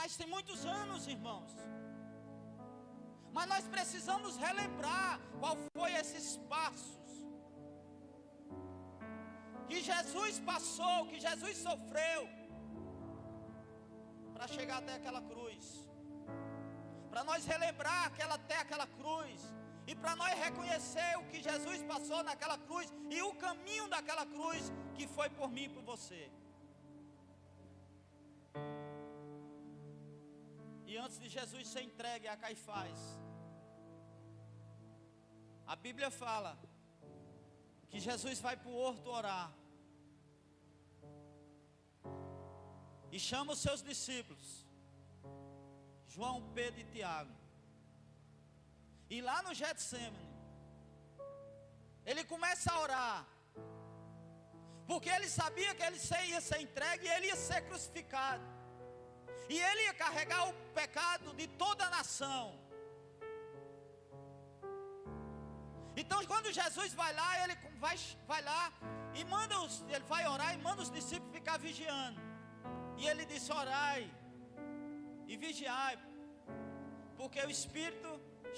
Mas tem muitos anos, irmãos. Mas nós precisamos relembrar qual foi esses passos que Jesus passou, que Jesus sofreu para chegar até aquela cruz. Para nós relembrar até aquela cruz. E para nós reconhecer o que Jesus passou naquela cruz e o caminho daquela cruz que foi por mim e por você. E antes de Jesus ser entregue a Caifás, a Bíblia fala que Jesus vai para o horto orar e chama os seus discípulos, João, Pedro e Tiago. E lá no Getsemane, ele começa a orar, porque ele sabia que ele ia ser entregue e ele ia ser crucificado, e ele ia carregar o pecado de toda a nação. Então quando Jesus vai lá, ele vai lá e ele vai orar e manda os discípulos ficar vigiando. E ele disse: orai e vigiai, porque o espírito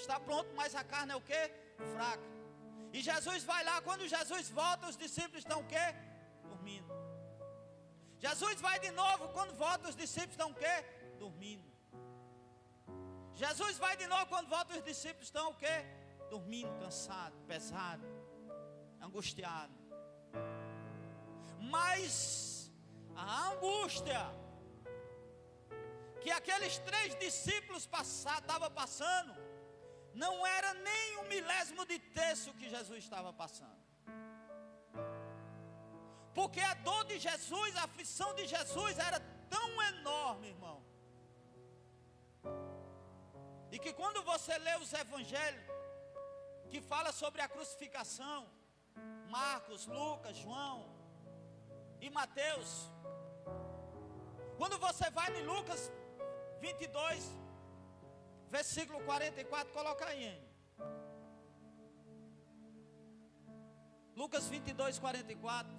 está pronto, mas a carne é o quê? Fraca. E Jesus vai lá, quando Jesus volta, os discípulos estão o quê? Dormindo. Jesus vai de novo, quando volta, os discípulos estão o quê? Dormindo. Jesus vai de novo, quando volta, os discípulos estão o quê? Dormindo, cansado, pesado, angustiado. Mas a angústia que aqueles 3 discípulos estavam passando, não era nem 1/1000 de terço que Jesus estava passando. Porque a dor de Jesus, a aflição de Jesus era tão enorme, irmão, e que quando você lê os evangelhos que fala sobre a crucificação, Marcos, Lucas, João e Mateus, quando você vai em Lucas 22, versículo 44, coloca aí, hein? Lucas 22, 44.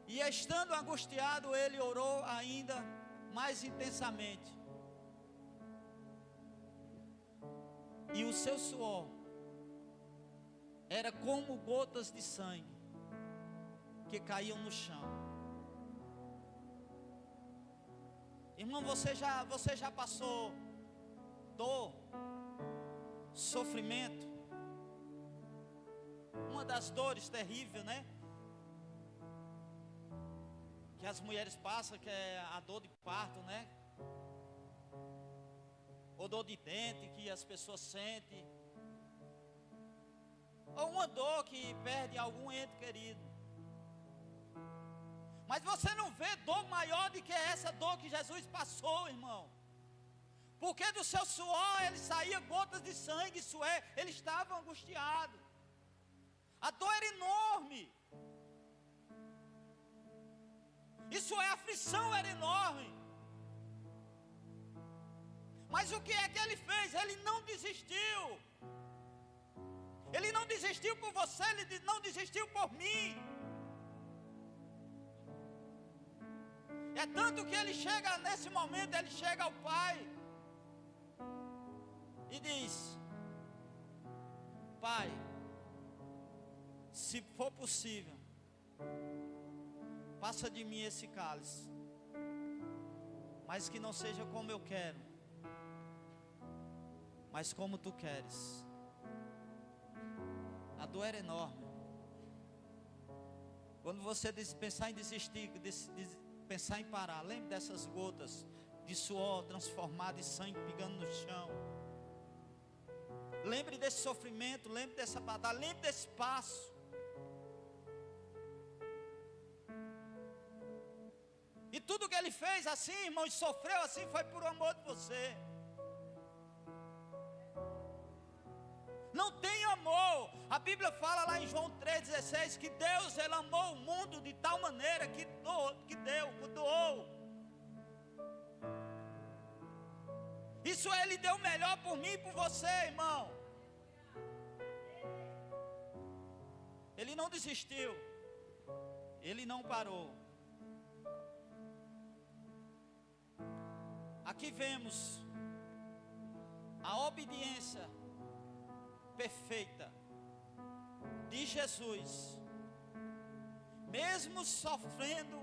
E estando angustiado, ele orou ainda mais intensamente, e o seu suor era como gotas de sangue que caíam no chão. Irmão, você já passou dor, sofrimento? Uma das dores terríveis, né? Que as mulheres passam, que é a dor de parto, né? Ou dor de dente que as pessoas sentem. Ou uma dor que perde algum ente querido. Mas você não vê dor maior do que essa dor que Jesus passou, irmão. Porque do seu suor ele saía gotas de sangue, isso é, ele estava angustiado. A dor era enorme. Isso é, a aflição era enorme. Mas o que é que ele fez? Ele não desistiu. Ele não desistiu por você, ele não desistiu por mim. É tanto que ele chega, nesse momento, ele chega ao Pai e diz: Pai, se for possível, passa de mim esse cálice, mas que não seja como eu quero, mas como tu queres. A dor era enorme. Quando você pensar em desistir, pensar em parar, lembre dessas gotas de suor transformado em sangue pingando no chão. Lembre desse sofrimento, lembre dessa batalha, lembre desse passo. E tudo que ele fez assim, irmão, e sofreu assim, foi por amor de você. Não tem amor. A Bíblia fala lá em João 3,16 que Deus, ele amou o mundo de tal maneira que doou. Isso ele deu o melhor por mim e por você, irmão. Ele não desistiu. Ele não parou. aqui vemos a obediência perfeita de Jesus, mesmo sofrendo,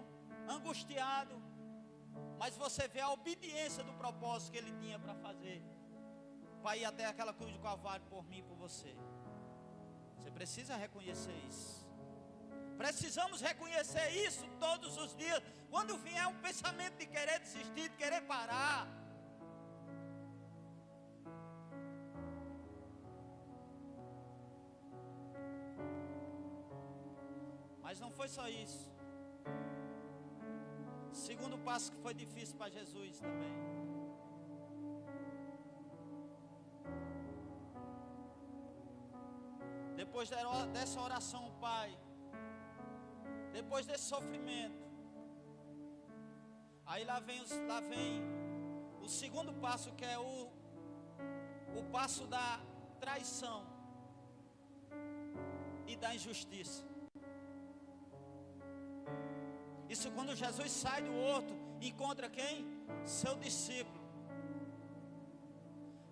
angustiado, mas você vê a obediência do propósito que ele tinha para fazer, para ir até aquela cruz do Calvário por mim e por você. Você precisa reconhecer isso. Precisamos reconhecer isso todos os dias. Quando vier um pensamento de querer desistir, de querer parar, mas não foi só isso. Segundo passo que foi difícil para Jesus também. Depois dessa oração, Pai, depois desse sofrimento, aí lá vem o segundo passo, que é o passo da traição e da injustiça. Isso quando Jesus sai do horto, encontra quem? Seu discípulo,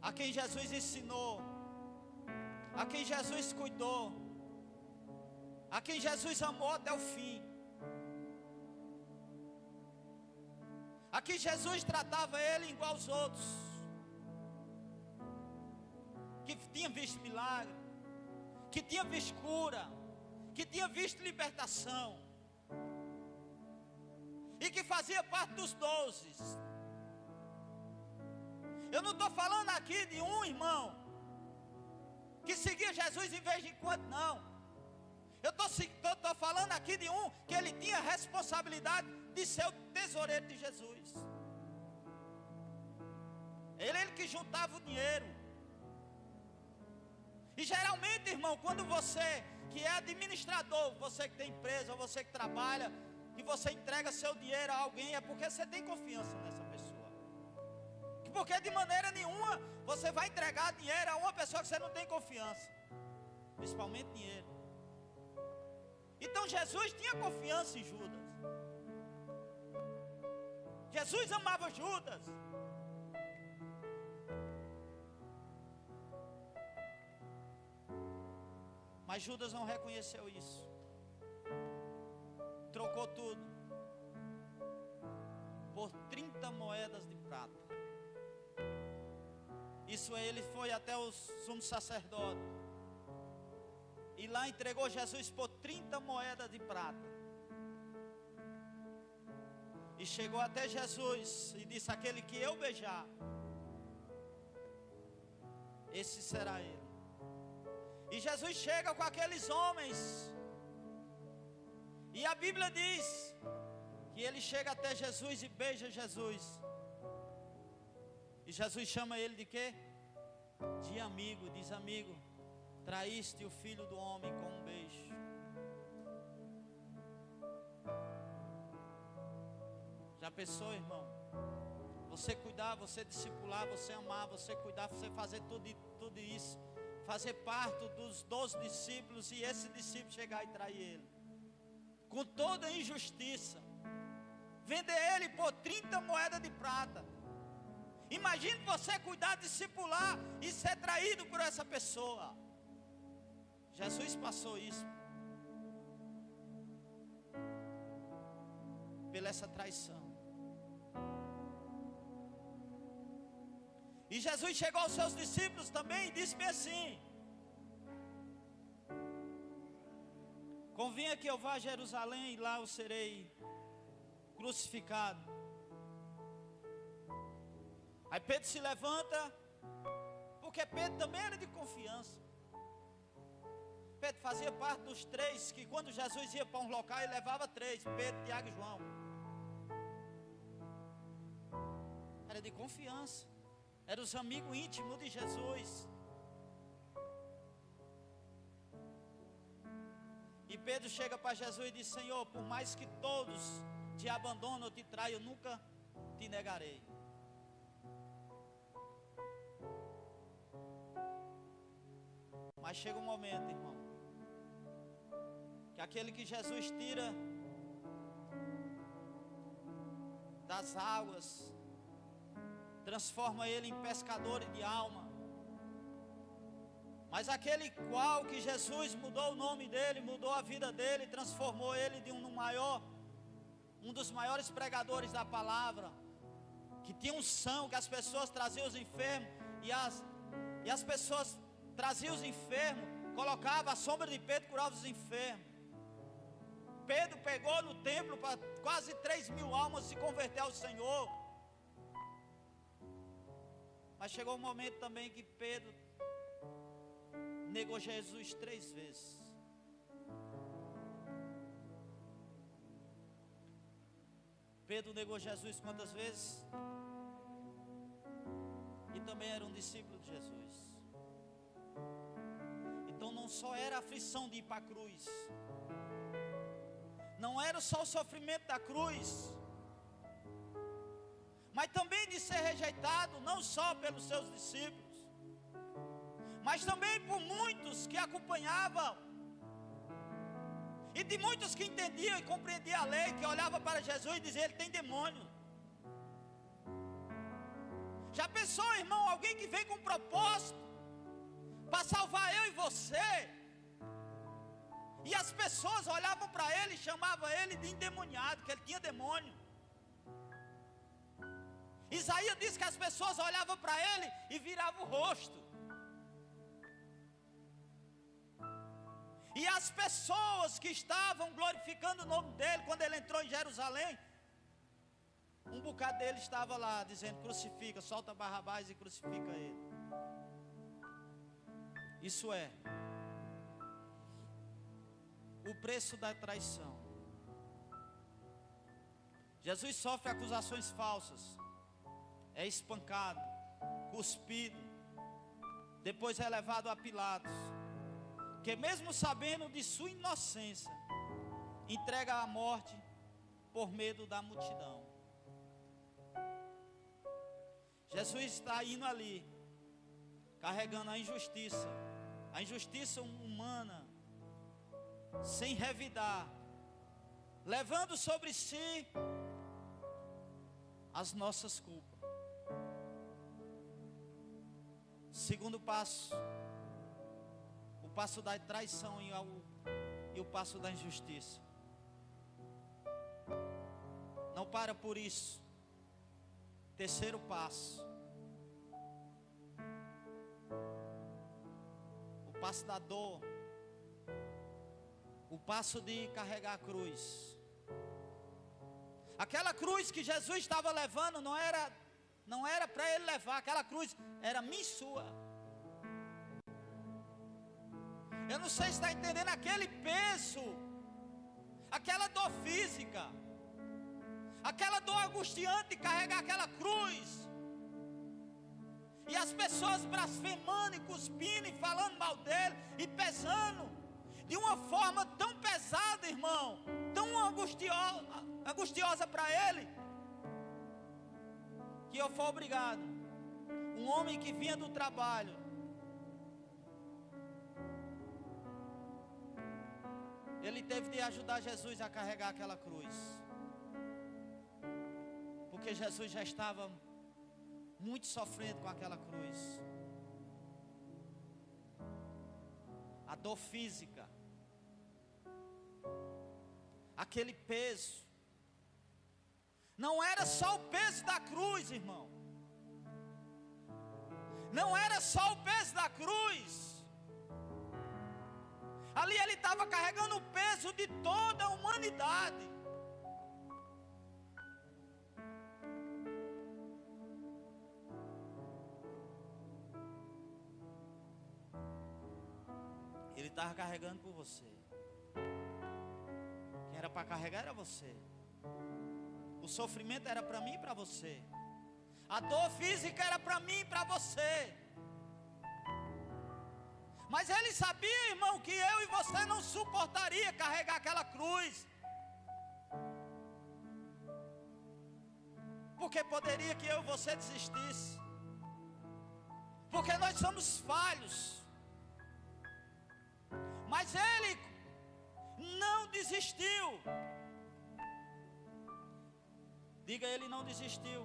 a quem Jesus ensinou, a quem Jesus cuidou, a quem Jesus amou até o fim, a quem Jesus tratava ele igual aos outros, que tinha visto milagre, que tinha visto cura, que tinha visto libertação, e que fazia parte dos 12. Eu não estou falando aqui de um irmão que seguia Jesus em vez de quando, não. Eu estou falando aqui de um que ele tinha a responsabilidade de ser o tesoureiro de Jesus. Ele que juntava o dinheiro. E geralmente, irmão, quando você que é administrador, você que tem empresa, ou você que trabalha, que você entrega seu dinheiro a alguém, é porque você tem confiança nessa pessoa. Porque de maneira nenhuma você vai entregar dinheiro a uma pessoa que você não tem confiança, principalmente dinheiro. Então Jesus tinha confiança em Judas. Jesus amava Judas. Mas Judas não reconheceu isso. Trocou tudo por 30 moedas de prata. Isso aí, ele foi até o sumo sacerdote e lá entregou Jesus por 30 moedas de prata. E chegou até Jesus e disse: aquele que eu beijar, esse será ele. E Jesus chega com aqueles homens, e a Bíblia diz que ele chega até Jesus e beija Jesus. E Jesus chama ele de quê? De amigo. Diz: amigo, traíste o Filho do Homem com um beijo. Já pensou, irmão? Você cuidar, você discipular, você amar, você cuidar, você fazer tudo isso, fazer parte dos 12 discípulos, e esse discípulo chegar e trair ele com toda a injustiça, vender ele por 30 moedas de prata. Imagine você cuidar, discipular e ser traído por essa pessoa. Jesus passou isso, pela essa traição. E Jesus chegou aos seus discípulos também e disse bem assim: convinha que eu vá a Jerusalém e lá eu serei crucificado. Aí Pedro se levanta, porque Pedro também era de confiança. Pedro fazia parte dos 3 que quando Jesus ia para um local ele levava 3, Pedro, Tiago e João. Era de confiança, eram os amigos íntimos de Jesus. E Pedro chega para Jesus e diz: Senhor, por mais que todos te abandonam ou te traiam, eu nunca te negarei. Mas chega um momento, irmão, que aquele que Jesus tira das águas transforma ele em pescador de alma. Mas aquele qual que Jesus mudou o nome dele, mudou a vida dele, transformou ele de um dos maiores pregadores da palavra, que tinha unção, que as pessoas traziam os enfermos, e as pessoas traziam os enfermos, colocava a sombra de Pedro, curava os enfermos. Pedro pegou no templo para quase 3.000 almas se converter ao Senhor. Mas chegou um momento também que Pedro negou Jesus 3 vezes. Pedro negou Jesus quantas vezes? E também era um discípulo de Jesus. Então não só era a aflição de ir para a cruz, não era só o sofrimento da cruz, mas também de ser rejeitado, não só pelos seus discípulos, mas também por muitos que acompanhavam, e de muitos que entendiam e compreendiam a lei, que olhavam para Jesus e diziam: ele tem demônio. Já pensou, irmão, alguém que vem com um propósito para salvar eu e você, e as pessoas olhavam para ele e chamavam ele de endemoniado, que ele tinha demônio. Isaías diz que as pessoas olhavam para ele e viravam o rosto. E as pessoas que estavam glorificando o nome dele, quando ele entrou em Jerusalém, um bocado dele estava lá, dizendo: crucifica, solta Barrabás e crucifica ele. Isso é o preço da traição. Jesus sofre acusações falsas, é espancado, cuspido, depois é levado a Pilatos, que mesmo sabendo de sua inocência, entrega à morte por medo da multidão. Jesus está indo ali, carregando a injustiça humana, sem revidar, levando sobre si as nossas culpas. Segundo passo, o passo da traição e o passo da injustiça. Não para por isso. Terceiro passo, o passo da dor, o passo de carregar a cruz. Aquela cruz que Jesus estava levando não era para ele levar, aquela cruz era minha e sua. Eu não sei se está entendendo aquele peso, aquela dor física, aquela dor angustiante de carregar aquela cruz. E as pessoas blasfemando e cuspindo e falando mal dele e pesando de uma forma tão pesada, irmão, tão angustiosa para ele, que eu fui obrigado. Um homem que vinha do trabalho, ele teve de ajudar Jesus a carregar aquela cruz, porque Jesus já estava muito sofrendo com aquela cruz. A dor física, aquele peso, não era só o peso da cruz, irmão, não era só o peso da cruz. Ali ele estava carregando o peso de toda a humanidade. Ele estava carregando por você. Quem era para carregar era você. O sofrimento era para mim e para você. A dor física era para mim e para você. Mas ele sabia, irmão, que eu e você não suportaria carregar aquela cruz. Porque poderia que eu e você desistisse. Porque nós somos falhos. Mas ele não desistiu. Diga, ele não desistiu.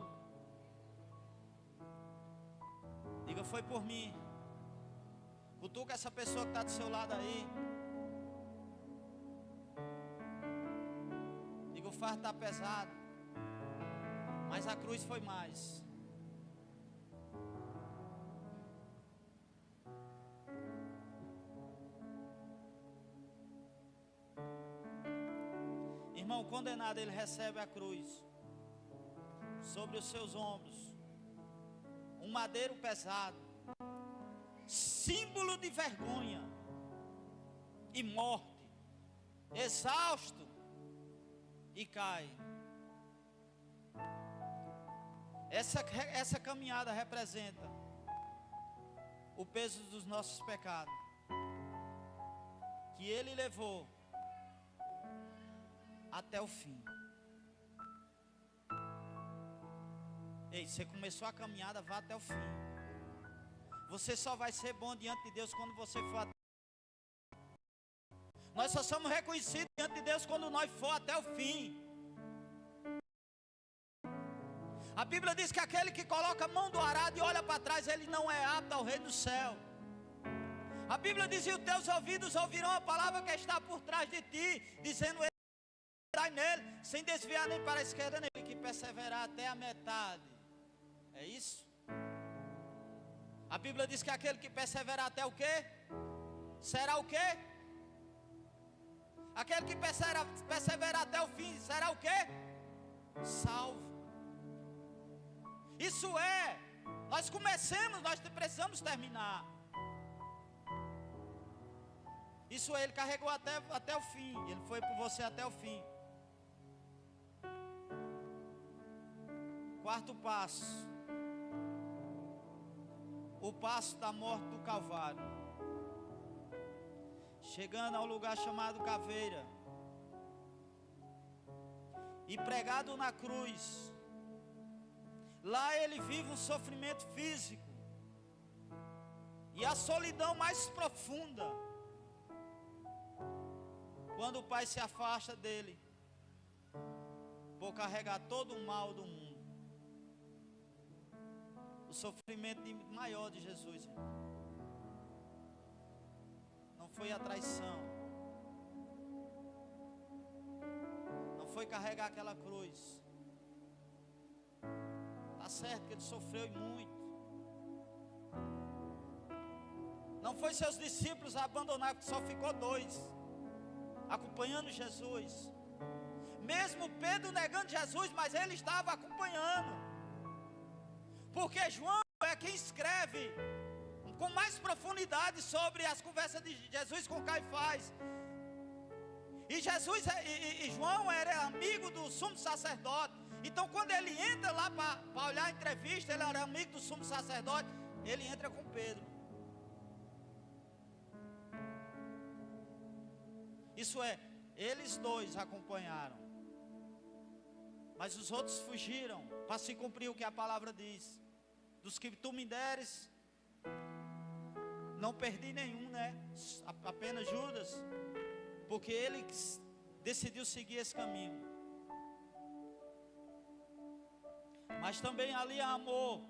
Diga, foi por mim. Cutuca essa pessoa que está do seu lado aí. Diga, o fardo está pesado, mas a cruz foi mais. Irmão, o condenado, ele recebe a cruz sobre os seus ombros, um madeiro pesado, símbolo de vergonha e morte, exausto, e cai. Essa caminhada representa o peso dos nossos pecados, que ele levou até o fim. Ei, você começou a caminhada, vá até o fim. Você só vai ser bom diante de Deus quando você for até. Nós só somos reconhecidos diante de Deus quando nós for até o fim. A Bíblia diz que aquele que coloca a mão do arado e olha para trás, ele não é apto ao reino do céu. A Bíblia diz, e os teus ouvidos ouvirão a palavra que está por trás de ti, dizendo, nele, sem desviar nem para a esquerda, nem que perseverar até a metade. É isso? A Bíblia diz que aquele que perseverar até o quê? Será o quê? Aquele que perseverar até o fim, será o quê? Salvo. Isso é, nós comecemos, nós precisamos terminar. Isso é, ele carregou até o fim, ele foi por você até o fim. Quarto passo, o passo da morte do Calvário. Chegando ao lugar chamado Caveira, e pregado na cruz, lá ele vive um sofrimento físico, e a solidão mais profunda, quando o Pai se afasta dele, por carregar todo o mal do mundo. O sofrimento maior de Jesus, não foi a traição, não foi carregar aquela cruz. Está certo que ele sofreu muito. Não foi seus discípulos abandonar, que só ficou 2 acompanhando Jesus. Mesmo Pedro negando Jesus, mas ele estava acompanhando. Porque João é quem escreve com mais profundidade sobre as conversas de Jesus com Caifás. E João era amigo do sumo sacerdote. Então quando ele entra lá para olhar a entrevista, ele era amigo do sumo sacerdote, ele entra com Pedro. Isso é, eles 2 acompanharam, mas os outros fugiram para se cumprir o que a palavra diz. Dos que tu me deres, não perdi nenhum, né? Apenas Judas, porque ele decidiu seguir esse caminho. Mas também ali amor.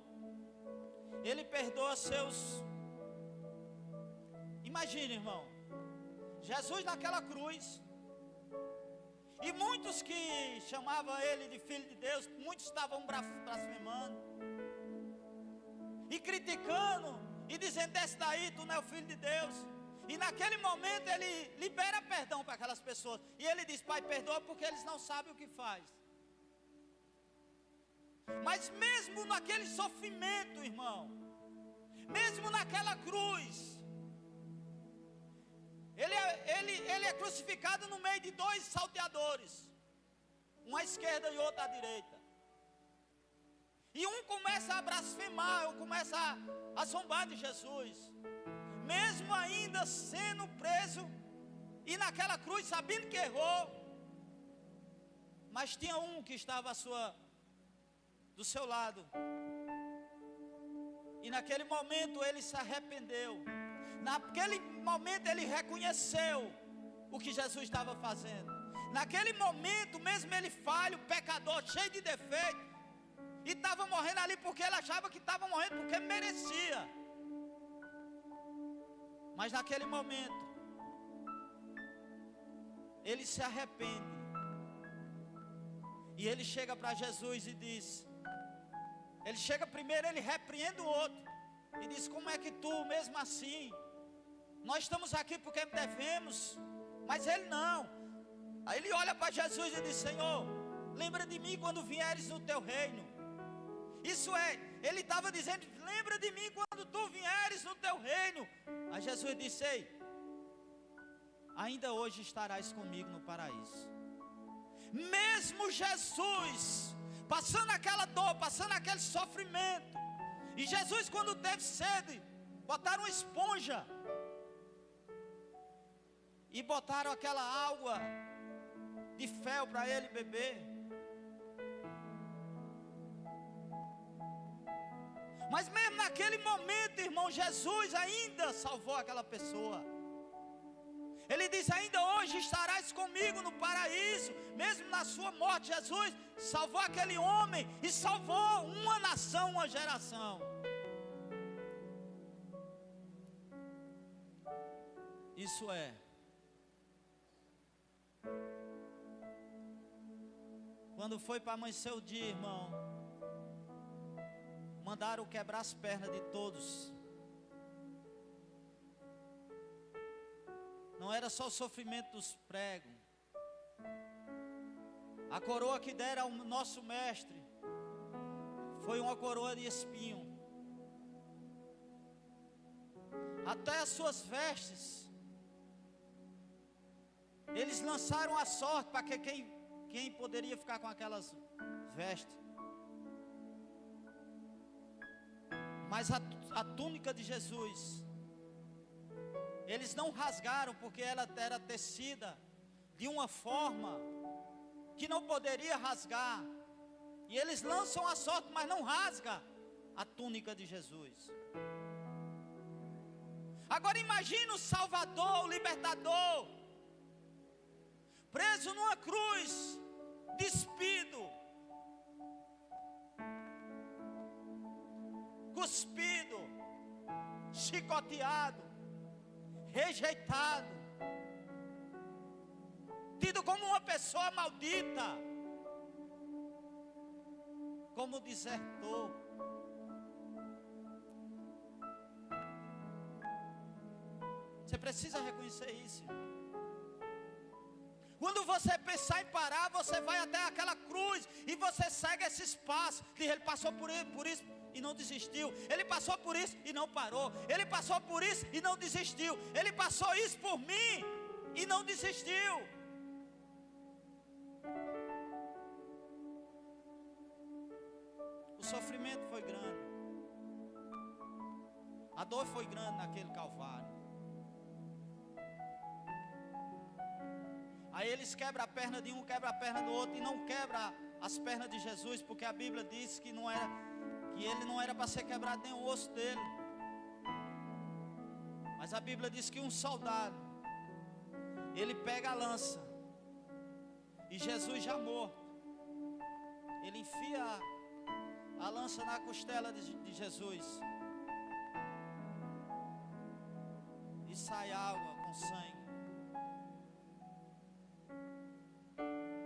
Ele perdoa seus. Imagine, irmão, Jesus naquela cruz, e muitos que chamavam ele de filho de Deus, muitos estavam blasfemando e criticando e dizendo, desce daí, tu não é o filho de Deus. E naquele momento ele libera perdão para aquelas pessoas, e ele diz, Pai, perdoa porque eles não sabem o que faz. Mas mesmo naquele sofrimento, irmão, mesmo naquela cruz, ele é crucificado no meio de 2 salteadores, um à esquerda e outro à direita. E um começa a blasfemar, um começa a zombar de Jesus, mesmo ainda sendo preso, e naquela cruz, sabendo que errou. Mas tinha um que estava do seu lado, e naquele momento ele se arrependeu. Naquele momento ele reconheceu o que Jesus estava fazendo. Naquele momento, mesmo ele falho, pecador, cheio de defeito, E estava morrendo ali porque ele achava que estava morrendo porque merecia. Mas naquele momento, ele se arrepende. E ele chega para Jesus e diz, ele chega primeiro, ele repreende o outro. E diz, como é que tu, mesmo assim, nós estamos aqui porque devemos, mas ele não. Aí ele olha para Jesus e diz, Senhor, lembra de mim quando vieres no teu reino. Isso é, ele estava dizendo, lembra de mim quando tu vieres no teu reino. Aí Jesus disse, ei, ainda hoje estarás comigo no paraíso. Mesmo Jesus, passando aquela dor, passando aquele sofrimento. E Jesus, quando teve sede, botaram uma esponja e botaram aquela água de fel para ele beber. Mas mesmo naquele momento, irmão, Jesus ainda salvou aquela pessoa. Ele diz, ainda hoje estarás comigo no paraíso. Mesmo na sua morte, Jesus salvou aquele homem e salvou uma nação, uma geração. Isso é, quando foi para amanhecer o dia, irmão, mandaram quebrar as pernas de todos. Não era só o sofrimento dos pregos. A coroa que deram ao nosso mestre foi uma coroa de espinho. Até as suas vestes, eles lançaram a sorte para que quem poderia ficar com aquelas vestes. Mas a túnica de Jesus, eles não rasgaram porque ela era tecida de uma forma que não poderia rasgar. E eles lançam a sorte, mas não rasga a túnica de Jesus. Agora imagine o Salvador, o Libertador, preso numa cruz, despido, cuspido, chicoteado, rejeitado, tido como uma pessoa maldita, como desertor. Você precisa reconhecer isso. Quando você pensar em parar, você vai até aquela cruz e você segue esses passos. Ele passou por isso e não desistiu. Ele passou por isso e não parou. Ele passou por isso e não desistiu. Ele passou isso por mim e não desistiu. O sofrimento foi grande. A dor foi grande naquele Calvário. Aí eles quebram a perna de um, quebram a perna do outro e não quebra as pernas de Jesus, porque a Bíblia diz que ele não era para ser quebrado nem o osso dele. Mas a Bíblia diz que um soldado, ele pega a lança e Jesus já morto, ele enfia a lança na costela de Jesus e sai água com sangue.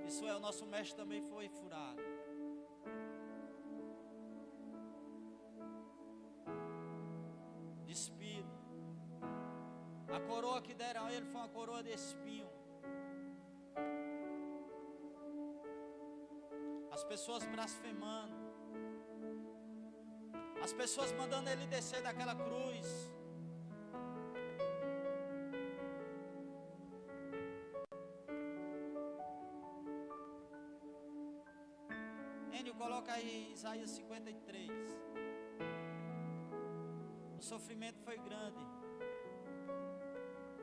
Isso é, o nosso mestre também foi furado. Despido. A coroa que deram a ele foi uma coroa de espinho. As pessoas blasfemando. As pessoas mandando ele descer daquela cruz. Coloca aí Isaías 53. O sofrimento foi grande.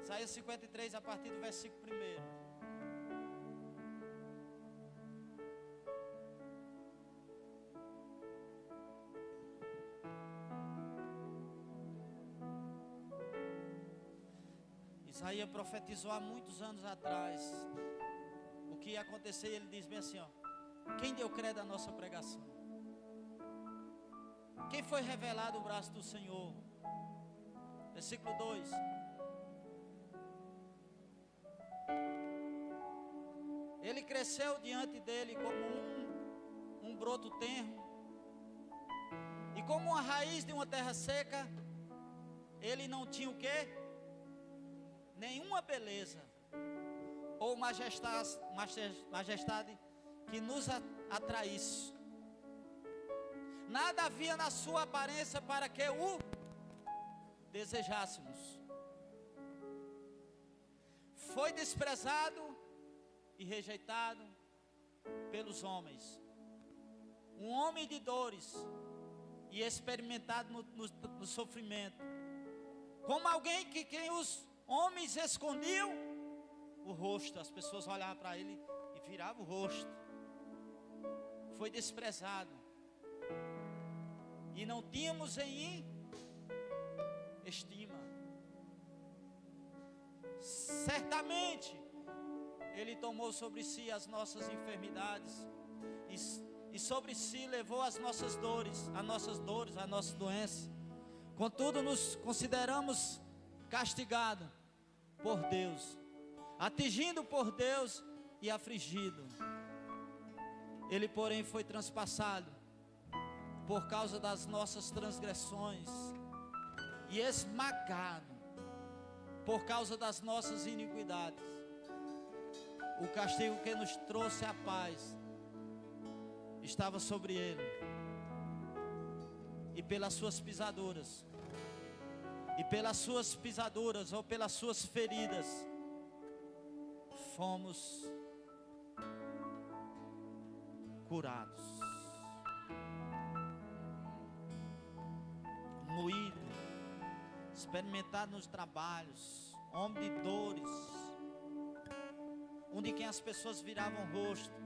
Isaías 53, a partir do versículo 1. Isaías profetizou há muitos anos atrás o que ia acontecer, e ele diz bem assim, ó: quem deu credo à nossa pregação? Quem foi revelado o braço do Senhor? Versículo 2. Ele cresceu diante dele como um broto tenro, e como uma raiz de uma terra seca. Ele não tinha o quê? Nenhuma beleza ou majestade que nos atraísse. Nada havia na sua aparência para que o desejássemos. Foi desprezado e rejeitado pelos homens, um homem de dores e experimentado no sofrimento, como alguém que quem os homens escondiam o rosto. As pessoas olhavam para ele e viravam o rosto. Foi desprezado, e não tínhamos em estima. Certamente Ele tomou sobre si as nossas enfermidades, e sobre si levou as nossas dores, as nossas doenças. Contudo, nos consideramos castigados por Deus, atingido por Deus e afligido. Ele, porém, foi transpassado por causa das nossas transgressões e esmagado por causa das nossas iniquidades. O castigo que nos trouxe a paz estava sobre ele, e pelas suas pisaduras, ou pelas suas feridas, fomos curados. Moído, experimentado nos trabalhos, homem de dores, um de quem as pessoas viravam o rosto.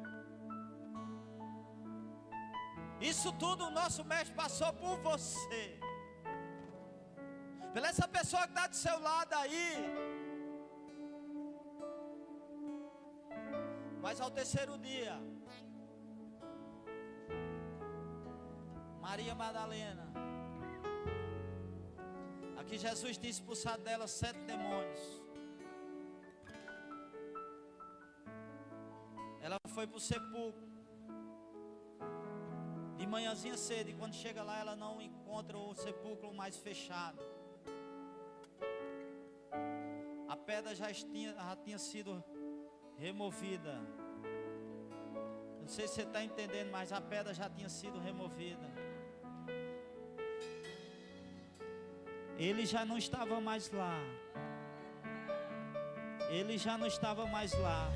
Isso tudo o nosso mestre passou por você, pela essa pessoa que está do seu lado aí. Mas ao terceiro dia, Maria Madalena, aqui Jesus tinha expulsado dela 7 demônios. Ela foi para o sepulcro de manhãzinha cedo, e quando chega lá ela não encontra o sepulcro mais fechado. A pedra já tinha sido removida. Não sei se você está entendendo, mas a pedra já tinha sido removida. Ele já não estava mais lá. Ele já não estava mais lá.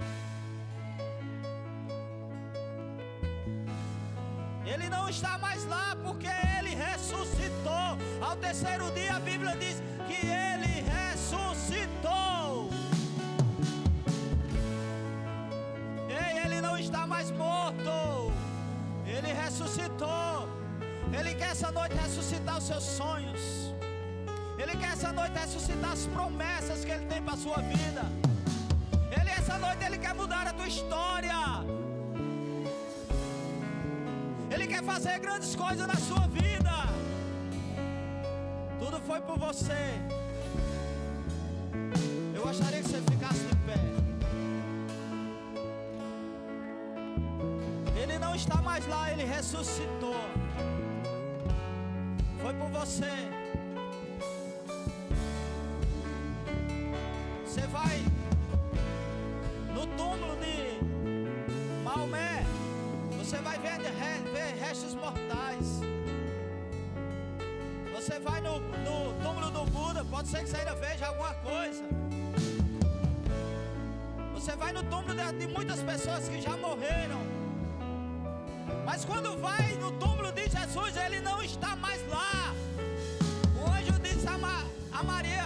Ele não está mais lá, porque Ele ressuscitou. Ao terceiro dia a Bíblia diz que Ele ressuscitou. Ele não está mais morto. Ele ressuscitou. Ele quer essa noite ressuscitar os seus sonhos. Ele quer essa noite ressuscitar as promessas que Ele tem para a sua vida. Essa noite Ele quer mudar a tua história. Ele quer fazer grandes coisas na sua vida. Tudo foi por você. Eu gostaria que você ficasse de pé. Ele não está mais lá, Ele ressuscitou. Foi por você. Você vai no túmulo de Maomé, você vai ver restos mortais. Você vai no túmulo do Buda, pode ser que você ainda veja alguma coisa. Você vai no túmulo de muitas pessoas que já morreram. Mas quando vai no túmulo de Jesus, Ele não está mais lá. O anjo disse a Maria: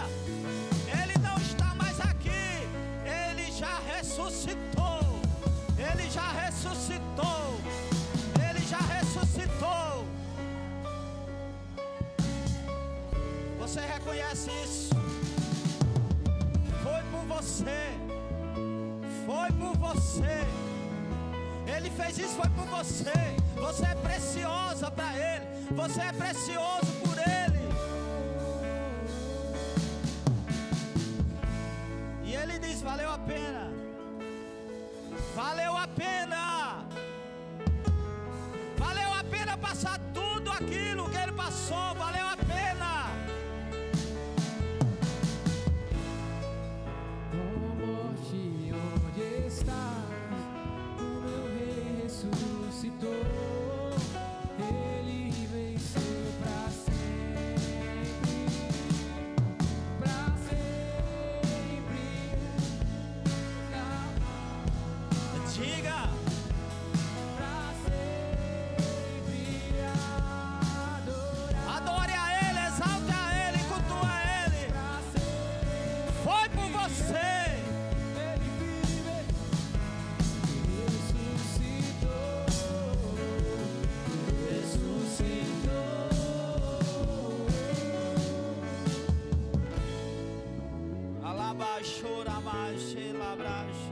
Ele não está mais aqui. Ele já ressuscitou. Ele já ressuscitou. Ele já ressuscitou. Você reconhece isso? Foi por você. Foi por você. Ele fez isso, foi por você. Você é preciosa para Ele. Você é precioso por Ele. E Ele diz: valeu a pena. Valeu a pena. Valeu a pena passar tudo aquilo que Ele passou. Valeu a pena. Oh, morte, onde está? O meu rei ressuscitou. Ele venceu pra sempre. Pra sempre. Diga. Pra sempre adorar. Adore a Ele, exalte a Ele, cultue a Ele. Pra sempre Foi por você. Ele vive. Ressuscitou. Ressuscitou. Alabaixo, rabaixo, labraixo.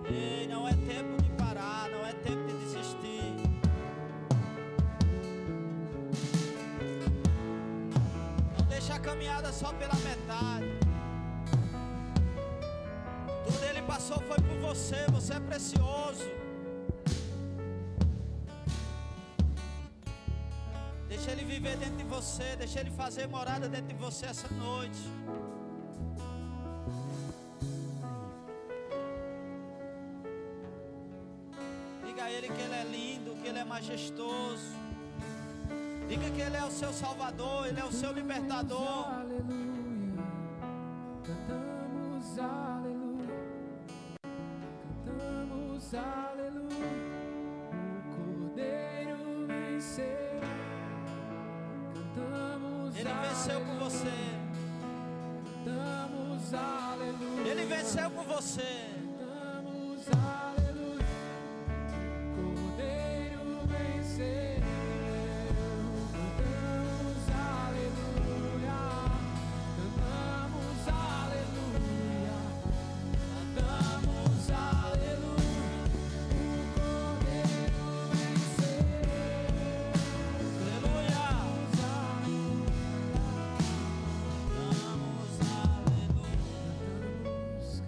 Ei, não é tempo de parar, não é tempo de desistir. Não deixa a caminhada só pela metade. Tudo Ele passou foi por você, você é precioso. Deixa Ele viver dentro de você, deixa Ele fazer morada dentro de você essa noite. Diga a Ele que Ele é lindo, que Ele é majestoso. Diga que Ele é o seu Salvador, Ele é o seu libertador. Aleluia, cantamos aleluia, cantamos aleluia. O Cordeiro venceu, cantamos Ele venceu por você. cantamos aleluia. Ele venceu por você. Cantamos aleluia, Cordeiro venceu. Cantamos aleluia, cantamos aleluia, cantamos aleluia. O Cordeiro venceu. Aleluia.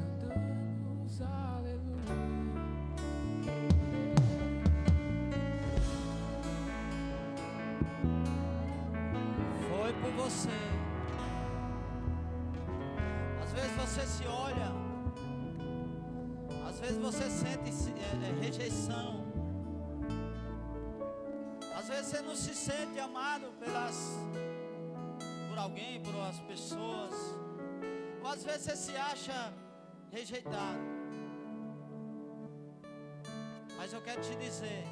Cantamos aleluia. Foi por você. Às vezes você se olha, às vezes você sente rejeição, às vezes você não se sente amado por alguém, por as pessoas, ou às vezes você se acha rejeitado. Mas eu quero te dizer,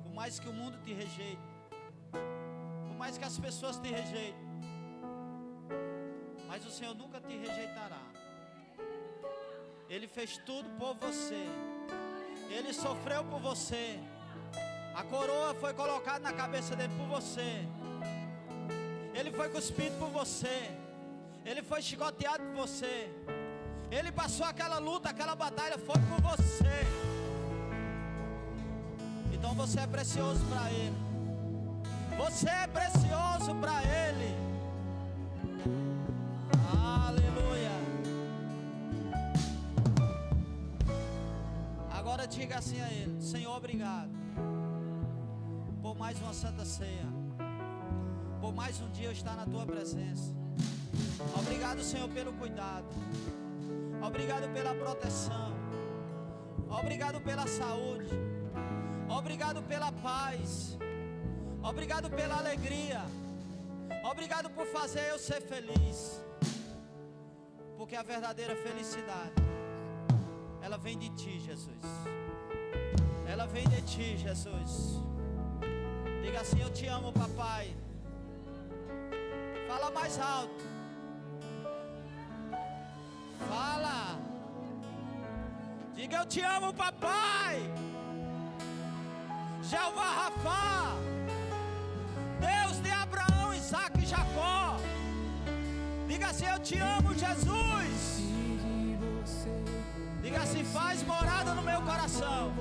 por mais que o mundo te rejeite, por mais que as pessoas te rejeitem, mas o Senhor nunca te rejeitará. Ele fez tudo por você. Ele sofreu por você. A coroa foi colocada na cabeça dele por você. Ele foi cuspido por você. Ele foi chicoteado por você. Ele passou aquela luta, aquela batalha, foi por você. Então você é precioso para Ele. Você é precioso para Ele. Aleluia. Agora diga assim a Ele: Senhor, obrigado por mais uma santa ceia, por mais um dia eu estar na Tua presença. Obrigado, Senhor, pelo cuidado. Obrigado pela proteção. Obrigado pela saúde. Obrigado pela paz. Obrigado pela alegria. Obrigado por fazer eu ser feliz. Porque a verdadeira felicidade, ela vem de Ti, Jesus. Ela vem de Ti, Jesus. Diga assim: eu te amo, papai. Fala mais alto. Fala. Diga: eu te amo, papai. Jeová Rafá, Deus de Abraão, Isaac e Jacó. Diga assim: eu te amo, Jesus. Diga assim: faz morada no meu coração.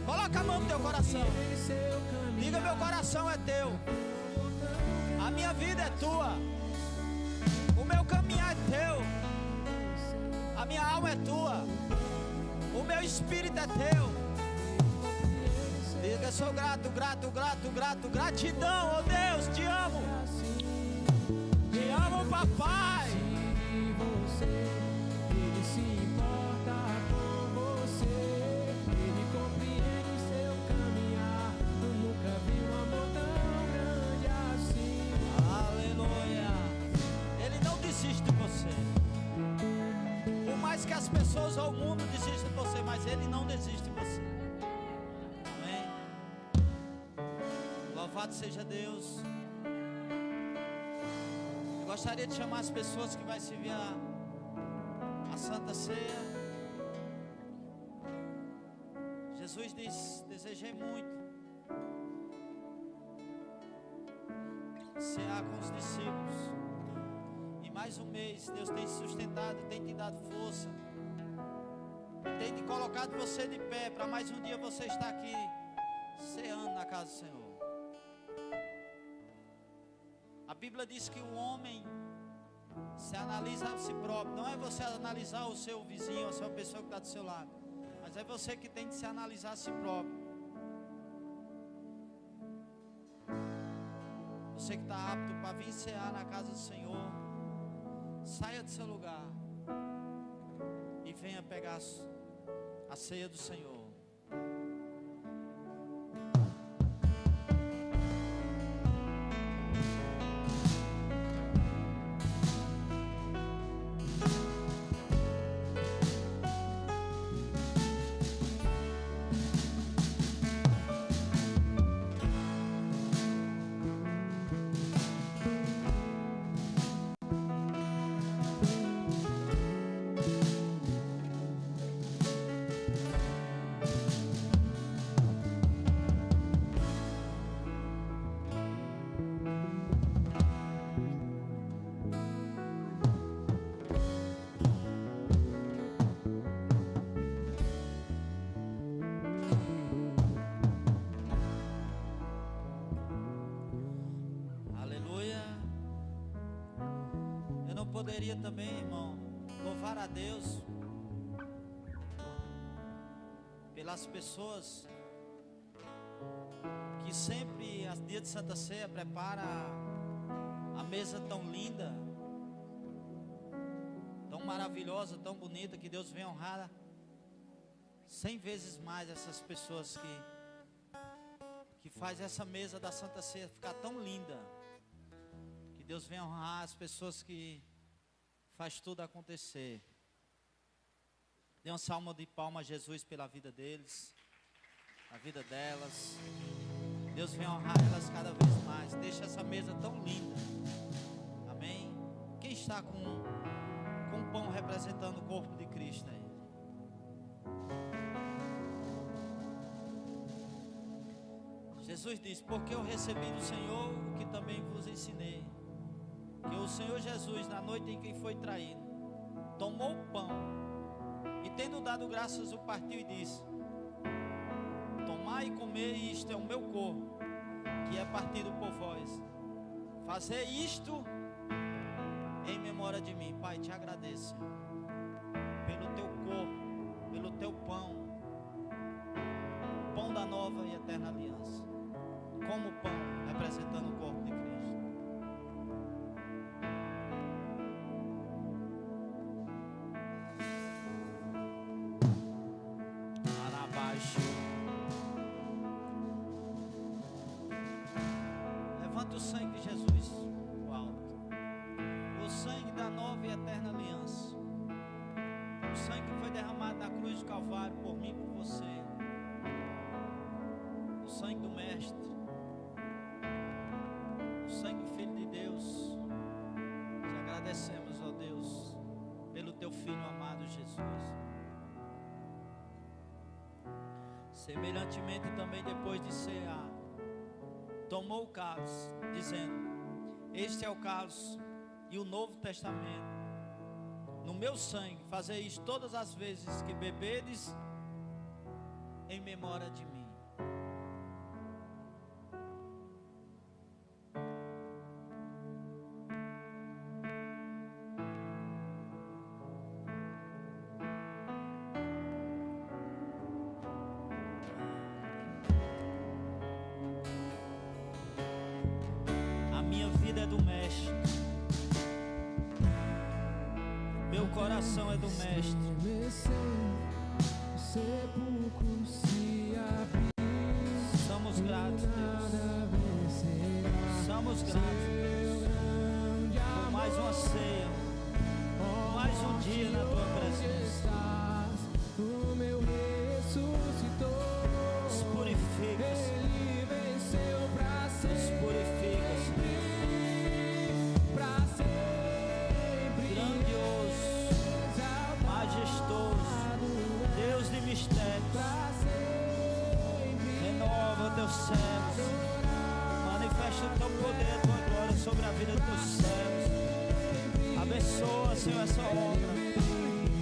Coloca Coloca a mão no teu coração. em seu caminhar. Diga: meu coração é teu. A minha vida é tua. O meu caminhar é teu. A minha alma é tua. O meu espírito é teu. Diga: sou grato, grato, grato, grato. Gratidão, oh Deus, te amo. Te amo, papai. E você, ele se importa com você, ele compreende o seu caminhar. Eu nunca vi um amor tão grande assim. Aleluia. Ele não desiste de você. Por mais que as pessoas ou o mundo desistam de você, mas Ele não desiste de você. Amém. Louvado seja Deus. Eu gostaria de chamar as pessoas que vai servir a Santa Ceia. Jesus diz: desejei muito cear com os discípulos. E mais um mês Deus tem te sustentado, tem te dado força, tem te colocado você de pé para mais um dia você estar aqui ceando na casa do Senhor. A Bíblia diz que o homem se analisa a si próprio. Não é você analisar o seu vizinho, a sua pessoa que está do seu lado, mas é você que tem de se analisar a si próprio. Você que está apto para vir cear na casa do Senhor, saia do seu lugar e venha pegar a ceia do Senhor. Poderia também, irmão, louvar a Deus pelas pessoas que sempre, às dias de Santa Ceia, prepara a mesa tão linda, tão maravilhosa, tão bonita, que Deus vem honrar 100 vezes mais essas pessoas que faz essa mesa da Santa Ceia ficar tão linda. Que Deus vem honrar as pessoas que faz tudo acontecer. Dê uma salva de palmas a Jesus pela vida deles, a vida delas. Deus vem honrar elas cada vez mais. Deixa essa mesa tão linda. Amém. Quem está com o pão representando o corpo de Cristo aí? Jesus diz: porque eu recebi do Senhor o que também vos ensinei, que o Senhor Jesus, na noite em que foi traído, tomou o pão e, tendo dado graças, o partiu e disse: tomai e comei, isto é o meu corpo, que é partido por vós. Fazer isto em memória de mim. Pai, te agradeço, Senhor, pelo teu corpo, pelo teu pão, pão da nova e eterna aliança, como pão representando o corpo de Cristo. Levanta o sangue de Jesus pro alto. O sangue da nova e eterna aliança. O sangue que foi derramado na cruz do Calvário por mim e por você. O sangue do Mestre. O sangue do Filho de Deus. Te agradecemos, ó Deus, pelo teu Filho amado Jesus. Semelhantemente também, depois de cear, tomou o cálice, dizendo: este é o cálice e o Novo Testamento no meu sangue. Fazei isto todas as vezes que bebedes, em memória de mim. coração é do Mestre. O sepulcro se abriu. Somos gratos, Deus. Somos gratos, Deus, por mais uma ceia, por mais um dia na tua presença. O meu ressuscitou. Nos purifica, Senhor. Ele venceu pra sempre. Nos purifica, Senhor. Pra sempre. Grandioso, majestoso, Deus de mistérios. Pra sempre. Renova teus servos. Manifesta o teu poder, a tua glória sobre a vida dos teus servos. Abençoa, Senhor, essa obra.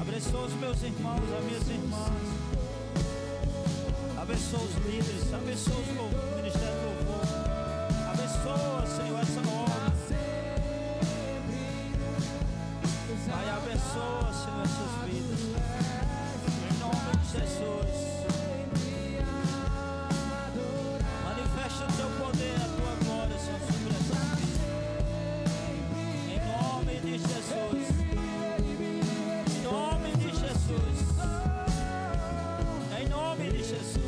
Abençoa os meus irmãos, as minhas irmãs. Abençoa os líderes, abençoa o ministério do louvor. Abençoa, Senhor, essa obra. Pai, abençoa, Senhor, essas vidas. Em nome de Jesus. Manifesta o teu poder, a tua glória, Senhor, sobre essas vidas. Em nome de Jesus. Em nome de Jesus. Em nome de Jesus.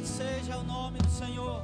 Seja o nome do Senhor.